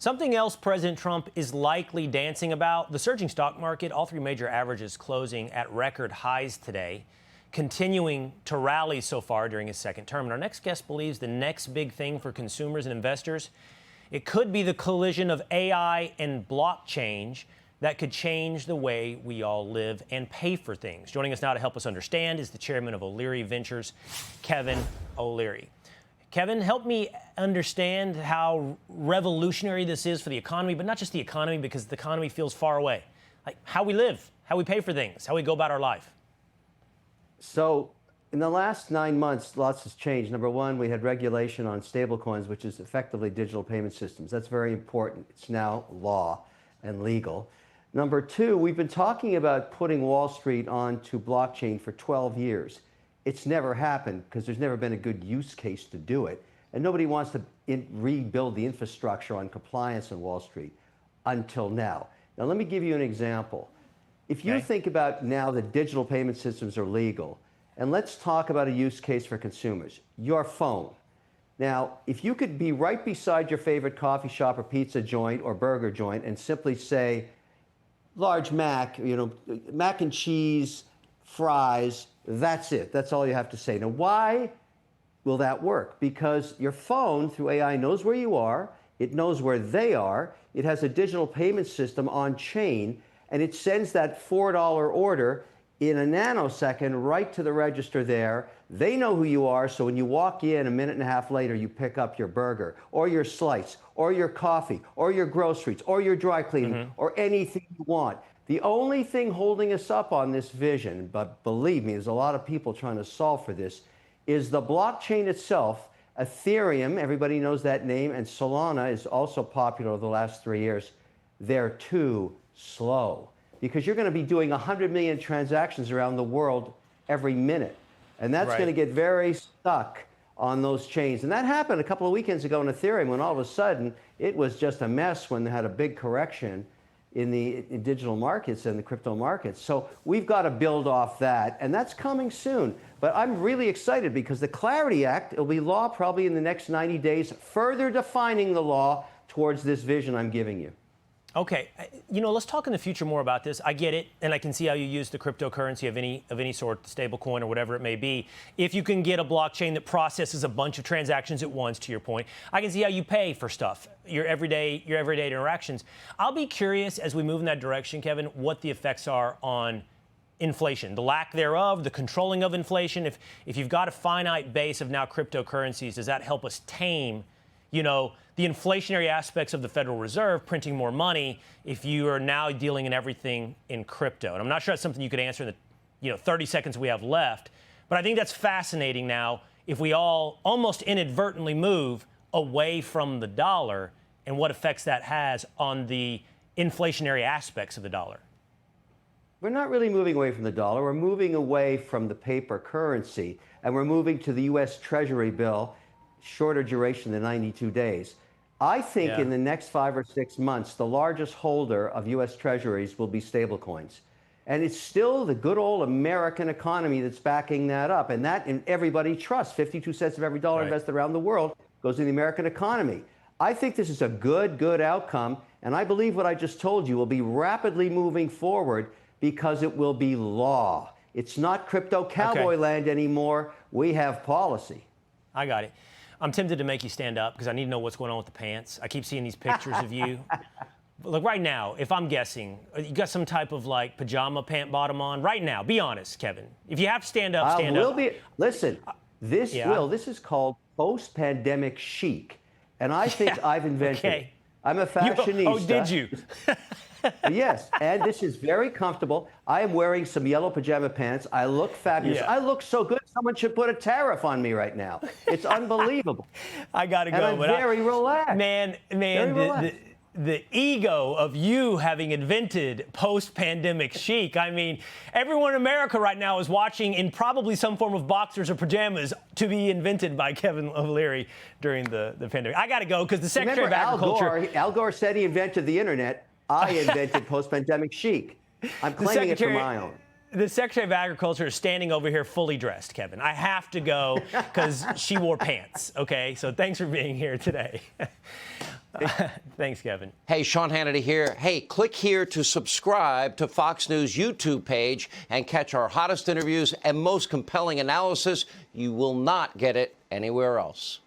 Something else President Trump is likely dancing about, the surging stock market, all three major averages closing at record highs today, continuing to rally so far during his second term. And our next guest believes the next big thing for consumers and investors, it could be the collision of AI and blockchain that could change the way we all live and pay for things. Joining us now to help us understand is the chairman of O'Leary Ventures, Kevin O'Leary. Kevin, help me understand how revolutionary this is for the economy, but not just the economy, because the economy feels far away. Like how we live, how we pay for things, how we go about our life. So in the last 9 months, lots has changed. Number one, we had regulation on stablecoins, which is effectively digital payment systems. That's very important. It's now law and legal. Number two, we've been talking about putting Wall Street onto blockchain for 12 years. It's never happened because there's never been a good use case to do it. And nobody wants to rebuild the infrastructure on compliance on Wall Street until now. Now, let me give you an example. If you think about now that digital payment systems are legal, and let's talk about a use case for consumers, your phone. Now, if you could be right beside your favorite coffee shop or pizza joint or burger joint and simply say, large Mac, mac and cheese, fries, that's it. That's all you have to say. Now, why will that work? Because your phone, through AI, knows where you are. It knows where they are. It has a digital payment system on chain, and it sends that $4 order in a nanosecond right to the register there. They know who you are, so when you walk in a minute and a half later, you pick up your burger or your slice or your coffee or your groceries or your dry cleaning or anything you want. The only thing holding us up on this vision, but believe me, there's a lot of people trying to solve for this, is the blockchain itself. Ethereum, everybody knows that name, and Solana is also popular over the last 3 years. They're too slow because you're going to be doing 100 million transactions around the world every minute. And that's going to get very stuck on those chains. And that happened a couple of weekends ago in Ethereum when all of a sudden it was just a mess when they had a big correction in the digital markets and the crypto markets. So we've got to build off that, and that's coming soon. But I'm really excited because the Clarity Act, it'll be law probably in the next 90 days, further defining the law towards this vision I'm giving you. Okay, let's talk in the future more about this. I get it, and I can see how you use the cryptocurrency of any sort, stablecoin or whatever it may be. If you can get a blockchain that processes a bunch of transactions at once, to your point, I can see how you pay for stuff, your everyday interactions. I'll be curious as we move in that direction, Kevin, what the effects are on inflation, the lack thereof, the controlling of inflation. If you've got a finite base of now cryptocurrencies, does that help us tame the inflationary aspects of the Federal Reserve printing more money if you are now dealing in everything in crypto? And I'm not sure that's something you could answer in the 30 seconds we have left, but I think that's fascinating now if we all almost inadvertently move away from the dollar and what effects that has on the inflationary aspects of the dollar. We're not really moving away from the dollar. We're moving away from the paper currency, and we're moving to the U.S. Treasury bill, shorter duration than 92 days. I think in the next 5 or 6 months, the largest holder of U.S. Treasuries will be stablecoins. And it's still the good old American economy that's backing that up. And everybody trusts. 52 cents of every dollar invested around the world goes to the American economy. I think this is a good outcome. And I believe what I just told you will be rapidly moving forward because it will be law. It's not crypto cowboy land anymore. We have policy. I got it. I'm tempted to make you stand up because I need to know what's going on with the pants. I keep seeing these pictures of you. Look, right now, if I'm guessing, you got some type of pajama pant bottom on. Right now, be honest, Kevin. If you have to stand up, stand up. Listen, this is called post-pandemic chic. And I think I've invented it. I'm a fashionista. Oh, did you? Yes, and this is very comfortable. I am wearing some yellow pajama pants. I look fabulous. I look so good, someone should put a tariff on me right now. It's unbelievable. I got to go. And I'm very relaxed. Man, the ego of you having invented post-pandemic chic. I mean, everyone in America right now is watching in probably some form of boxers or pajamas to be invented by Kevin O'Leary during the pandemic. I got to go because the Secretary of Agriculture... Al Gore said he invented the internet. I invented post-pandemic chic. I'm claiming it for my own. The Secretary of Agriculture is standing over here fully dressed, Kevin. I have to go because she wore pants, okay? So thanks for being here today. Thanks, Kevin. Hey, Sean Hannity here. Hey, click here to subscribe to Fox News YouTube page and catch our hottest interviews and most compelling analysis. You will not get it anywhere else.